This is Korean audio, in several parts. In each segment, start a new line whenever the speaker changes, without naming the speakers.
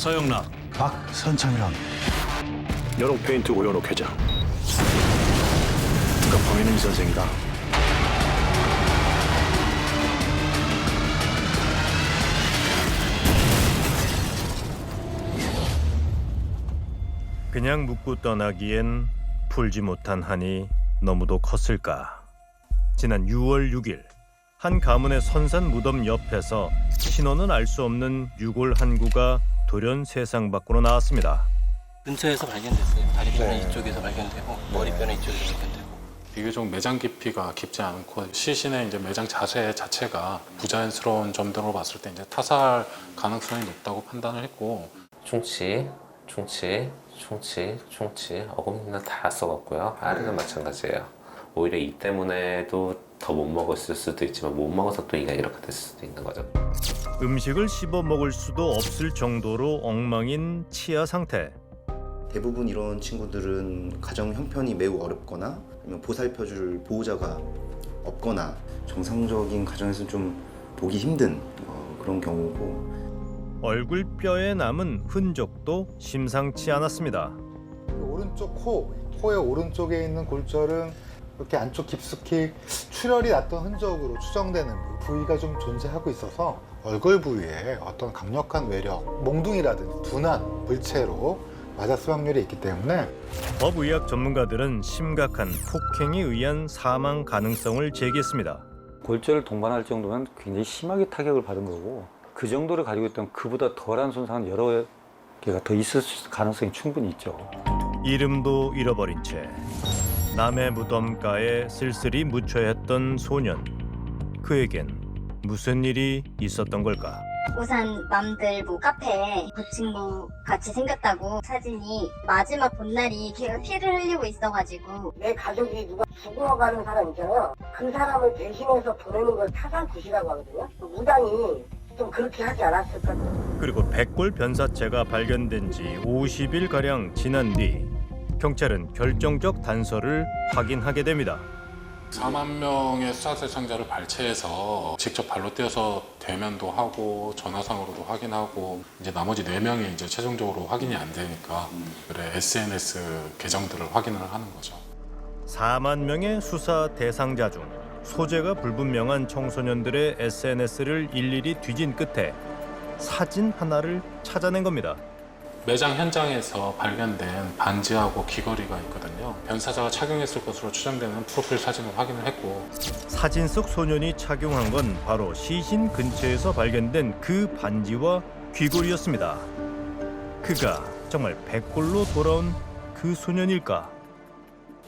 서영락,
박선창이랑
연옥 페인트 오연옥 회장. 그러니까 범인은 이 선생이다.
그냥 묻고 떠나기엔 풀지 못한 한이 너무도 컸을까. 지난 6월 6일 한 가문의 선산 무덤 옆에서 신원은 알 수 없는 유골 한 구가 돌연 세상 밖으로 나왔습니다.
근처에서 발견됐어요. 다리뼈는 이쪽에서 발견되고 머리뼈는 이쪽에서 발견되고.
비교적 매장 깊이가 깊지 않고 시신의 이제 매장 자세 자체가 부자연스러운 점들로 봤을 때 이제 타살 가능성이 높다고 판단을 했고
충치, 어금니는 다 썩었고요. 알은 마찬가지예요. 오히려 이 때문에도 더 못 먹었을 수도 있지만 못 먹어서 또 이가 이렇게 됐을 수도 있는 거죠.
음식을 씹어 먹을 수도 없을 정도로 엉망인 치아 상태.
대부분 이런 친구들은 가정 형편이 매우 어렵거나 아니면 보살펴줄 보호자가 없거나 정상적인 가정에서는 좀 보기 힘든 그런 경우고,
얼굴 뼈에 남은 흔적도 심상치 않았습니다.
오른쪽 코의 오른쪽에 있는 골절은 이렇게 안쪽 깊숙이 출혈이 났던 흔적으로 추정되는 부위가 좀 존재하고 있어서 얼굴 부위에 어떤 강력한 외력, 몽둥이라든지 둔한 물체로 맞았을 확률이 있기 때문에
법의학 전문가들은 심각한 폭행에 의한 사망 가능성을 제기했습니다.
골절을 동반할 정도면 굉장히 심하게 타격을 받은 거고, 그 정도를 가지고 있다면 그보다 덜한 손상은 여러 개가 더 있을 가능성이 충분히 있죠.
이름도 잃어버린 채 남의 무덤가에 쓸쓸히 묻혀야 했던 소년. 그에겐 무슨 일이 있었던 걸까?
부산 맘들 카페에 그 친구 같이 생겼다고 사진이 마지막 본 날이 걔가 피를 흘리고 있어가지고,
내 가족이 누가 죽어가는 사람 있잖아요. 그 사람을 대신해서 보내는 걸 타살굿이라고 하거든요. 무당이 좀 그렇게 하지 않았을까.
그리고 백골 변사체가 발견된 지 50일가량 지난 뒤 경찰은 결정적 단서를 확인하게 됩니다.
4만 명의 수사 대상자를 발췌해서 직접 발로 뛰어서 대면도 하고 전화상으로도 확인하고 이제 나머지 4명이 이제 최종적으로 확인이 안 되니까 그래 SNS 계정들을 확인을 하는 거죠.
4만 명의 수사 대상자 중 소재가 불분명한 청소년들의 SNS를 일일이 뒤진 끝에 사진 하나를 찾아낸 겁니다.
매장 현장에서 발견된 반지하고 귀걸이가 있거든요. 변사자가 착용했을 것으로 추정되는 프로필 사진을 확인을 했고,
사진 속 소년이 착용한 건 바로 시신 근처에서 발견된 그 반지와 귀걸이였습니다. 그가 정말 백골로 돌아온 그 소년일까?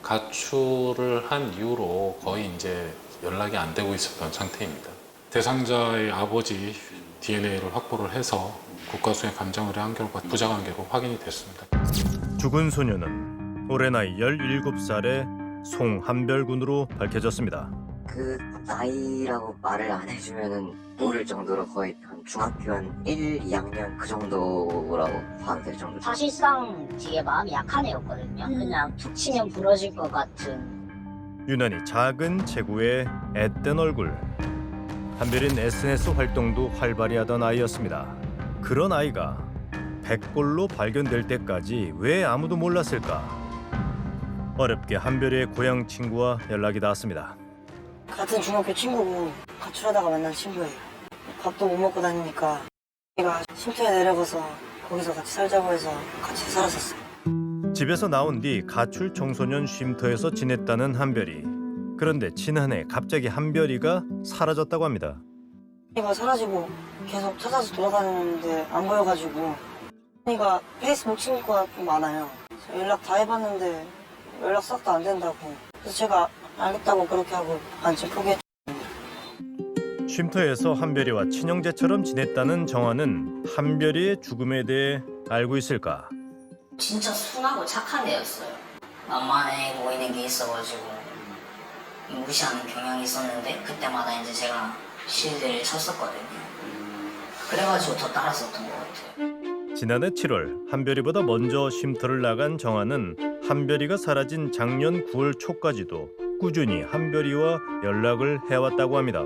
가출을 한 이후로 거의 이제 연락이 안 되고 있었던 상태입니다. 대상자의 아버지 DNA를 확보를 해서 국가수의 감정 의뢰한 결과 부자관계로 확인이 됐습니다.
죽은 소년은 올해 나이 17살의 송한별군으로 밝혀졌습니다.
그 나이라고 말을 안 해주면은 모를 정도로 거의 한 중학교 한 1, 2학년 그 정도라고 봐도 될 정도.
사실상 되게 마음이 약한 애였거든요. 그냥 툭 치면 부러질 것 같은.
유난히 작은 체구에 앳된 얼굴. 한별인 SNS 활동도 활발히 하던 아이였습니다. 그런 아이가 백골로 발견될 때까지 왜 아무도 몰랐을까? 어렵게 한별이의 고향 친구와 연락이 닿았습니다.
같은 중학교 친구고 가출하다가 만난 친구예요. 밥도 못 먹고 다니니까 제가 쉼터에 내려가서 거기서 같이 살자고 해서 같이 살았었어요.
집에서 나온 뒤 가출 청소년 쉼터에서 지냈다는 한별이. 그런데 지난해 갑자기 한별이가 사라졌다고 합니다.
얘가 사라지고 계속 찾아서 돌아다녔는데 안 보여가지고, 얘가 페이스북 친구가 좀 많아요. 연락 다 해봤는데 연락 싹 다 안 된다고. 그래서 제가 알겠다고 그렇게 하고 안심 포기했죠.
쉼터에서 한별이와 친형제처럼 지냈다는 정화는 한별이의 죽음에 대해 알고 있을까?
진짜 순하고 착한 애였어요. 만만해 보이는 게 있어가지고 무시하는 경향이 있었는데, 그때마다 이제 제가 실드를 쳤었거든요. 그래가지고 더 따랐었던 것 같아요.
지난해 7월 한별이보다 먼저 쉼터를 나간 정화는 한별이가 사라진 작년 9월 초까지도 꾸준히 한별이와 연락을 해왔다고 합니다.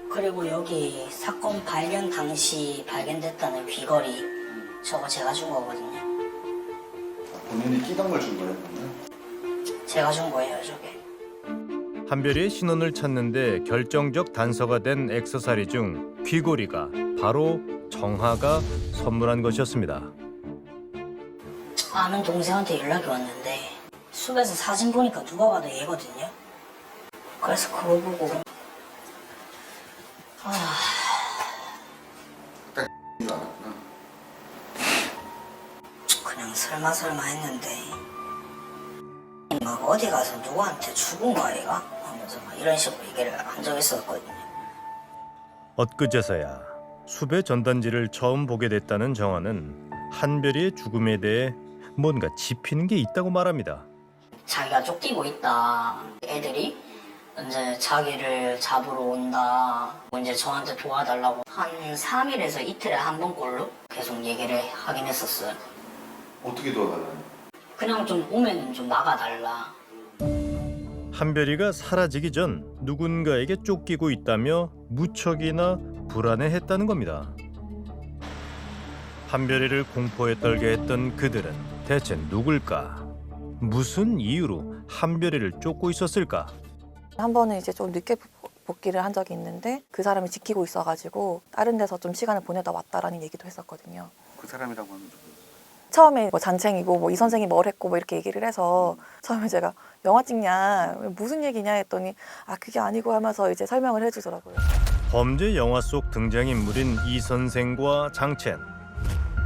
그리고 여기 사건 발견 당시 발견됐다는 귀걸이, 저거 제가 준 거거든요.
본인이 끼던 걸 준 거예요, 그러면?
제가 준 거예요, 저게.
한별이의 신원을 찾는데 결정적 단서가 된 액세서리 중 귀고리가 바로 정하가 선물한 것이었습니다.
아는 동생한테 연락이 왔는데 숲에서 사진 보니까 누가 봐도 얘거든요. 그래서 그거 보고 그냥 설마 했는데 막 어디 가서 누구한테 죽은 거 아이가? 하면서 막 이런 식으로 얘기를 한 적이 있었거든요.
엊그제서야 숲의 전단지를 처음 보게 됐다는 정화는 한별이의 죽음에 대해 뭔가 짚히는 게 있다고 말합니다.
자기가 쫓기고 있다. 애들이 이제 자기를 잡으러 온다. 이제 저한테 도와달라고 한 3일에서 이틀에 한 번꼴로 계속 얘기를 하긴 했었어요.
어떻게 도와달라요?
그냥 좀 오면 좀 나가달라.
한별이가 사라지기 전 누군가에게 쫓기고 있다며 무척이나 불안해했다는 겁니다. 한별이를 공포에 떨게 했던 그들은 대체 누굴까? 무슨 이유로 한별이를 쫓고 있었을까?
한 번은 이제 좀 늦게 복귀를 한 적이 있는데 그 사람이 지키고 있어가지고 다른 데서 좀 시간을 보내다 왔다라는 얘기도 했었거든요.
그 사람이라고 하면
처음에 뭐 잔챙이고 뭐 이 선생이 뭘 했고 뭐 이렇게 얘기를 해서 처음에 제가 영화 찍냐 무슨 얘기냐 했더니 아 그게 아니고 하면서 이제 설명을 해주더라고요.
범죄 영화 속 등장인물인 이 선생과 장첸.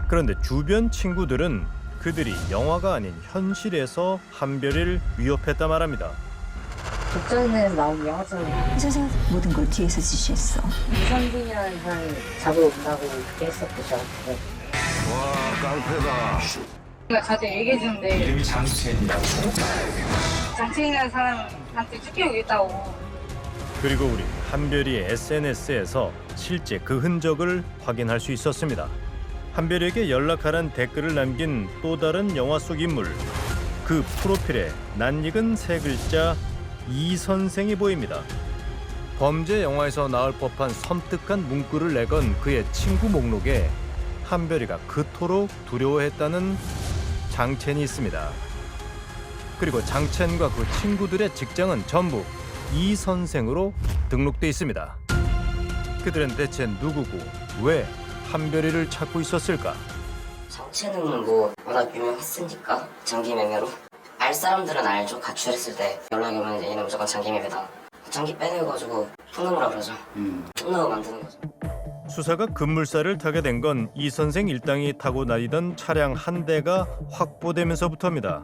그런데 주변 친구들은 그들이 영화가 아닌 현실에서 한별이를 위협했다 말합니다.
국전에서 나온 영화처럼
이 선생은 모든 걸 뒤에서 지시했어.
이선빈이라는 사람이 잡으러 온다고 그렇게 했었고 저한테.
제가 자주 얘기해 주는데 이름이 장첸이라고. 장첸이라는 사람한테 쫓기고 있다고.
그리고 우리 한별이의 SNS에서 실제 그 흔적을 확인할 수 있었습니다. 한별이에게 연락하란 댓글을 남긴 또 다른 영화 속 인물. 그 프로필에 낯익은 세 글자 이 선생이 보입니다. 범죄 영화에서 나올 법한 섬뜩한 문구를 내건 그의 친구 목록에 한별이가 그토록 두려워했다는 장첸이 있습니다. 그리고 장첸과 그 친구들의 직장은 전부 이 선생으로 등록돼 있습니다. 그들은 대체 누구고 왜 한별이를 찾고 있었을까?
장첸은 뭐 워낙 유명했으니까 장기매매로 알 사람들은 알죠. 가출했을 때 연락이 오면 얘는 무조건 장기매매다. 장기 빼내가지고 풍노무라 그러죠. 풍노무 만드는 거죠.
수사가 급물살을 타게 된 건 이 선생 일당이 타고 다니던 차량 한 대가 확보되면서부터입니다.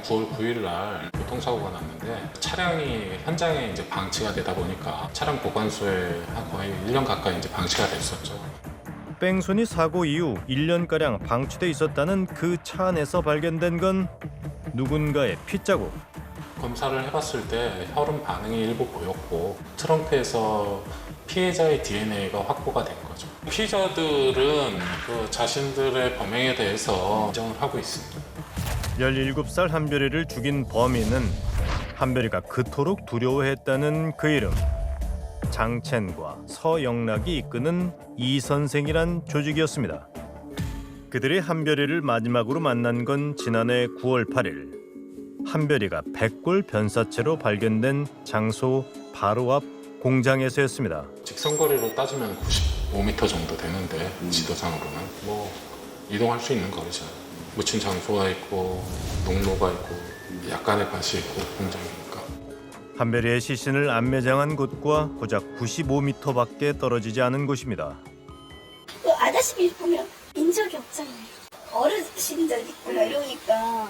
9월 9일 날 교통사고가 났는데 차량이 현장에 이제 방치가 되다 보니까 차량 보관소에 거의 1년 가까이 이제 방치가 됐었죠.
뺑소니 사고 이후 1년가량 방치돼 있었다는 그 차 안에서 발견된 건 누군가의 핏자국.
검사를 해봤을 때 혈흔 반응이 일부 보였고 트렁크에서 피해자의 DNA가 확보가 된 거죠. 피의자들은 그 자신들의 범행에 대해서 인정을 하고 있습니다.
17살 한별이를 죽인 범인은 한별이가 그토록 두려워했다는 그 이름. 장첸과 서영락이 이끄는 이 선생이란 조직이었습니다. 그들이 한별이를 마지막으로 만난 건 지난해 9월 8일. 한별이가 백골 변사체로 발견된 장소 바로 앞 공장에서였습니다.
직선거리로 따지면 95m 정도 되는데 지도상으로는 뭐 이동할 수 있는 거리죠. 묻힌 장소가 있고 농로가 있고 약간의 밭이 있고 공장이니까.
한별이의 시신을 안매장한 곳과 고작 95m밖에 떨어지지 않은 곳입니다.
아저씨 보면 인적이 없잖아요. 어르신들 있고 이러니까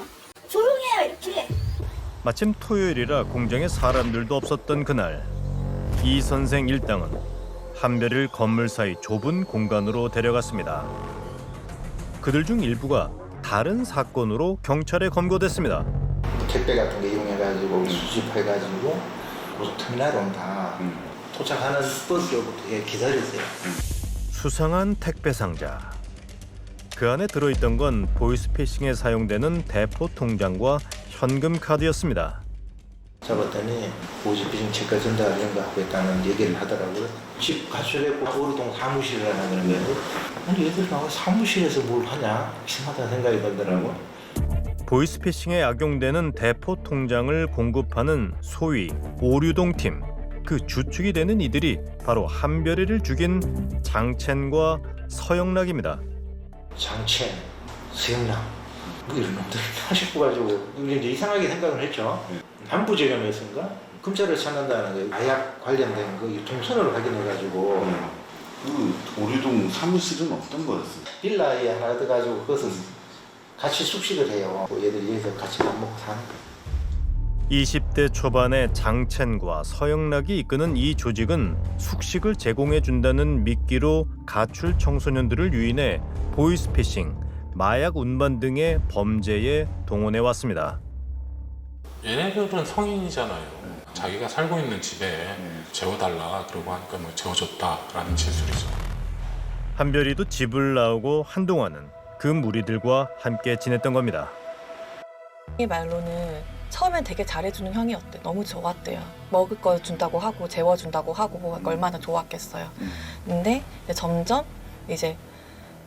조용해요 이렇게.
마침 토요일이라 공장에 사람들도 없었던 그날, 이 선생 일당은 한별이를 건물 사이 좁은 공간으로 데려갔습니다. 그들 중 일부가 다른 사건으로 경찰에 검거됐습니다.
택배 같은 거 이용해가지고 수집해가지고 고속터미널에 온다. 도착하는 버스로부터 기다리세요.
수상한 택배 상자. 그 안에 들어있던 건 보이스피싱에 사용되는 대포 통장과 현금 카드였습니다.
잡았더니 보이스피싱 체크 전달 이런 거 하고 있다는 얘기를 하더라고요. 집 가출했고 오르동 사무실을 하나 그런 거예요. 아니 얘들 나와 사무실에서 뭘 하냐 이상하다는 생각이 들더라고.
보이스피싱에 악용되는 대포 통장을 공급하는 소위 오류동 팀. 그 주축이 되는 이들이 바로 한별이를 죽인 장첸과 서영락입니다.
장첸, 서영락 뭐 이런 놈들 하시고 가지고 이제 이상하게 생각을 했죠. 한부재검에서인가 금자를 찾는다는 게 마약 관련된 거 동선을 확인해가지고
그 오류동 사무실은 어떤 거였어요?
빌라에 하나 들어가지고 그것은 같이 숙식을 해요. 얘들이 여기서 같이 밥 먹고 사는 거예요.
20대 초반의 장첸과 서영락이 이끄는 이 조직은 숙식을 제공해준다는 미끼로 가출 청소년들을 유인해 보이스피싱, 마약 운반 등의 범죄에 동원해왔습니다.
얘네들은 성인이잖아요. 자기가 살고 있는 집에 재워달라 그러고 하니까 뭐 재워줬다라는 진술이죠.
한별이도 집을 나오고 한동안은 그 무리들과 함께 지냈던 겁니다.
이 말로는 처음엔 되게 잘해주는 형이었대. 너무 좋았대요. 먹을 거 준다고 하고 재워준다고 하고 얼마나 좋았겠어요. 근데 이제 점점 이제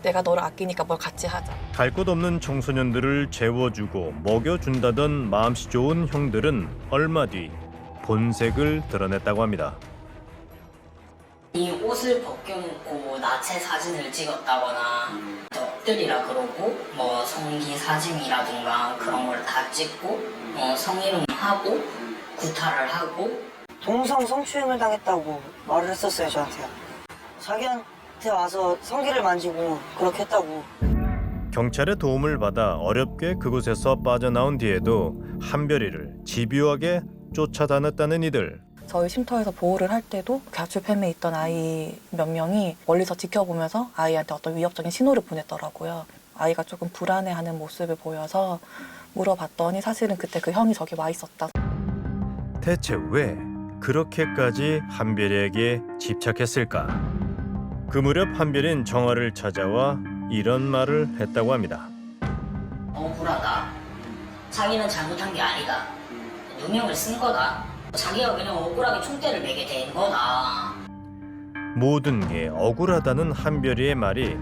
내가 너를 아끼니까 뭘 같이 하자.
갈 곳 없는 청소년들을 재워주고 먹여준다던 마음씨 좋은 형들은 얼마 뒤 본색을 드러냈다고 합니다.
이 옷을 벗겨놓고 나체 사진을 찍었다거나 엎드리라 그러고 뭐 성기 사진이라든가 그런 걸 다 찍고 성희롱 하고 구타를 하고
동성 성추행을 당했다고 말을 했었어요 저한테요. 자기한테 와서 성기를 만지고 그렇게 했다고.
경찰의 도움을 받아 어렵게 그곳에서 빠져나온 뒤에도 한별이를 집요하게 쫓아다녔다는 이들.
저희 쉼터에서 보호를 할 때도 가출팸에 있던 아이 몇 명이 멀리서 지켜보면서 아이한테 어떤 위협적인 신호를 보냈더라고요. 아이가 조금 불안해하는 모습을 보여서 물어봤더니 사실은 그때 그 형이 저기 와 있었다.
대체 왜 그렇게까지 한별이에게 집착했을까? 그 무렵 한별이는 정화를 찾아와 이런 말을 했다고 합니다.
억울하다. 자기는 잘못한 게 아니다. 누명을 쓴 거다. 자기가 그냥 억울하게 총대를 매게 된 거다.
모든 게 억울하다는 한별이의 말이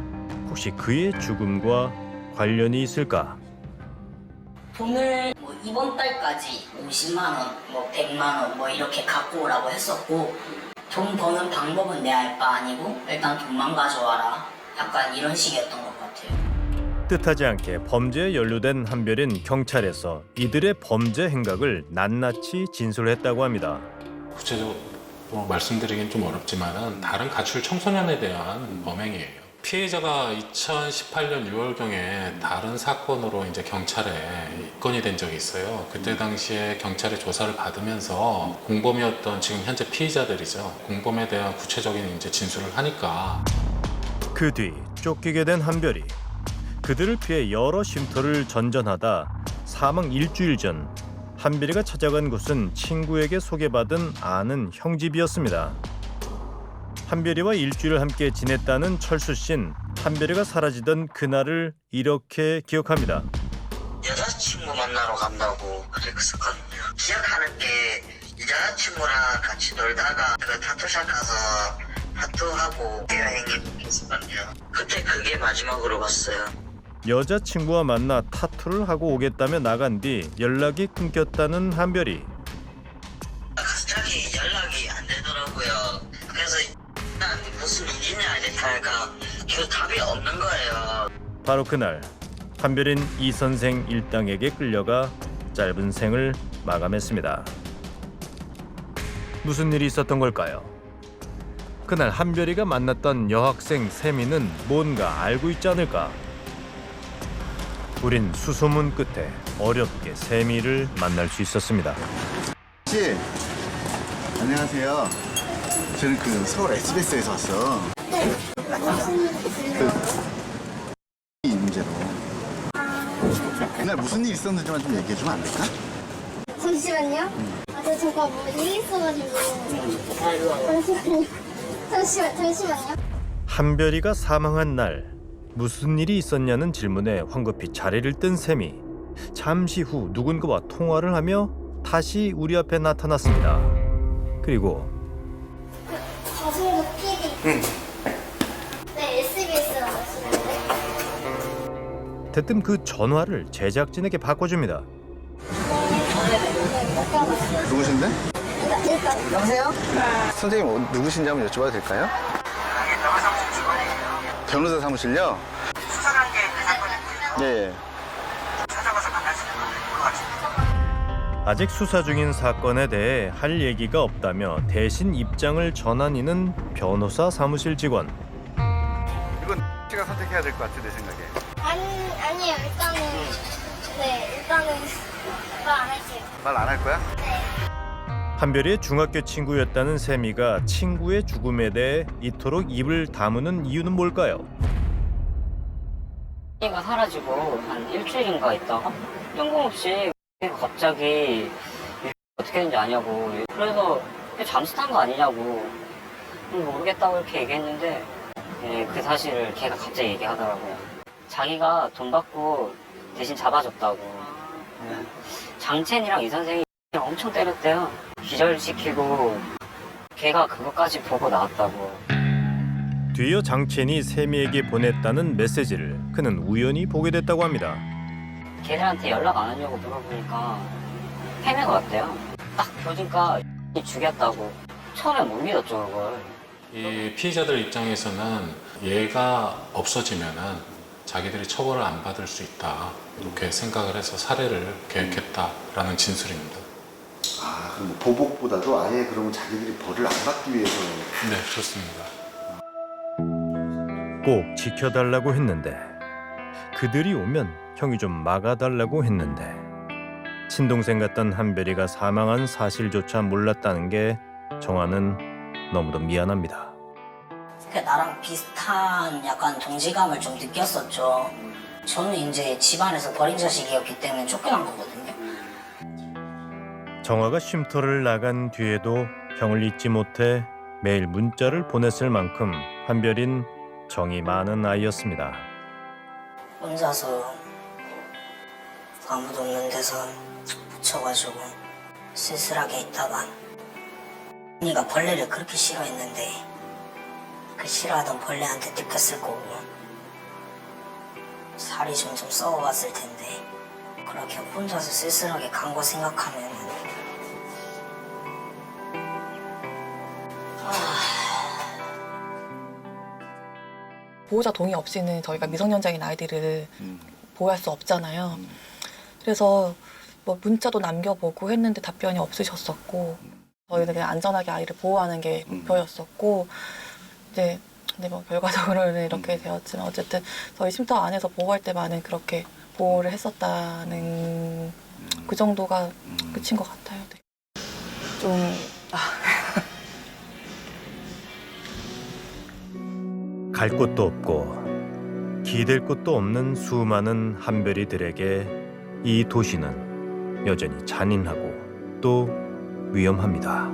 혹시 그의 죽음과 관련이 있을까?
돈을 뭐 이번 달까지 50만 원, 뭐 100만 원 뭐 이렇게 갖고 오라고 했었고 돈 버는 방법은 내 알 바 아니고 일단 돈만 가져와라. 약간 이런 식이었던 것 같아요.
뜻하지 않게 범죄에 연루된 한별인 경찰에서 이들의 범죄 행각을 낱낱이 진술했다고 합니다.
구체적으로 말씀드리긴 좀 어렵지만은 다른 가출 청소년에 대한 범행이에요. 피해자가 2018년 6월경에 다른 사건으로 이제 경찰에 입건이 된 적이 있어요. 그때 당시에 경찰의 조사를 받으면서 공범이었던 지금 현재 피의자들이죠. 공범에 대한 구체적인 이제 진술을 하니까
그 뒤 쫓기게 된 한별이 그들을 피해 여러 쉼터를 전전하다 사망 일주일 전 한별이가 찾아간 곳은 친구에게 소개받은 아는 형 집이었습니다. 한별이와 일주일을 함께 지냈다는 철수 씨는 한별이가 사라지던 그날을 이렇게 기억합니다.
여자친구 만나러 간다고 그랬었거든요. 기억하는 게 여자친구랑 같이 놀다가 그 타투샵 가서 타투하고 여행을 했었거든요. 그때 그게 마지막으로 봤어요.
여자친구와 만나 타투를 하고 오겠다며 나간 뒤 연락이 끊겼다는 한별이.
갑자기 연락이 안 되더라고요. 그래서 난 무슨 일이냐 이랬다니까 계속 답이 없는 거예요.
바로 그날 한별인 이 선생 일당에게 끌려가 짧은 생을 마감했습니다. 무슨 일이 있었던 걸까요? 그날 한별이가 만났던 여학생 세미는 뭔가 알고 있지 않을까? 우린 수소문 끝에 어렵게 세미를 만날 수 있었습니다.
씨, 안녕하세요. 저는 그 서울 SBS에서 왔어. 이 문제로. 그날 무슨 일 있었는지만 좀 얘기해주면 안 될까?
잠시만요. 저 잠깐 뭐 일이 있어가지고. 잠시만요.
한별이가 사망한 날 무슨 일이 있었냐는 질문에 황급히 자리를 뜬 셈이 잠시 후 누군가와 통화를 하며 다시 우리 앞에 나타났습니다. 그리고
가슴도 PD. 네, SBS 나왔었는데.
대뜸 그 전화를 제작진에게 바꿔줍니다.
누구신데?
일단.
여보세요? 선생님 누구신지 한번 여쭤봐도 될까요? 변호사 사무실요? 수사관계 그 사건이고요. 예. 찾아가서 만날 수 있는 것 같습니다.
아직 수사 중인 사건에 대해 할 얘기가 없다며 대신 입장을 전한 이는 변호사 사무실 직원.
이건 씨가 선택해야 될 것 같아 내 생각에.
아니에요. 일단은 말 안 할게요.
말 안 할 거야?
네.
한별이의 중학교 친구였다는 세미가 친구의 죽음에 대해 이토록 입을 다무는 이유는 뭘까요?
얘가 사라지고 한 일주일인가 있다가 뜬금없이 갑자기 어떻게 했는지 아냐고. 그래서 잠수 탄 거 아니냐고. 모르겠다고 이렇게 얘기했는데 그 사실을 걔가 갑자기 얘기하더라고요. 자기가 돈 받고 대신 잡아줬다고. 장첸이랑 이 선생이 엄청 때렸대요. 기절시키고 걔가 그것까지 보고 나왔다고.
뒤이어 장첸이 세미에게 보냈다는 메시지를 그는 우연히 보게 됐다고 합니다.
걔들한테 연락 안 하냐고 물어보니까 헤매가 왔대요. 딱 보니까 죽였다고. 처음에 못 믿었죠 그걸.
이 피해자들 입장에서는 얘가 없어지면은 자기들이 처벌을 안 받을 수 있다 이렇게 생각을 해서 살해를 계획했다라는 진술입니다.
아 그럼 뭐 보복보다도 아예 그러면 자기들이 벌을 안 받기 위해서.
네, 좋습니다.
꼭 지켜달라고 했는데 그들이 오면 형이 좀 막아달라고 했는데 친동생 같던 한별이가 사망한 사실조차 몰랐다는 게 정아는 너무도 미안합니다.
나랑 비슷한 약간 동지감을 좀 느꼈었죠. 저는 이제 집안에서 버린 자식이었기 때문에 쫓겨난 거거든요.
정아가 쉼터를 나간 뒤에도 형을 잊지 못해 매일 문자를 보냈을 만큼 한별인 정이 많은 아이였습니다.
혼자서 아무도 없는 데서 묻혀가지고 쓸쓸하게 있다가 언니가 벌레를 그렇게 싫어했는데 그 싫어하던 벌레한테 뜯겼을 거고 살이 점점 썩어갔을 텐데 그렇게 혼자서 쓸쓸하게 간 거 생각하면
보호자 동의 없이는 저희가 미성년자인 아이들을 보호할 수 없잖아요. 그래서 뭐 문자도 남겨보고 했는데 답변이 없으셨었고 저희는 그냥 안전하게 아이를 보호하는 게 목표였었고 이제 근데 뭐 결과적으로는 이렇게 되었지만 어쨌든 저희 쉼터 안에서 보호할 때만은 그렇게 보호를 했었다는 그 정도가 끝인 것 같아요. 네.
갈 곳도 없고 기댈 곳도 없는 수많은 한별이들에게 이 도시는 여전히 잔인하고 또 위험합니다.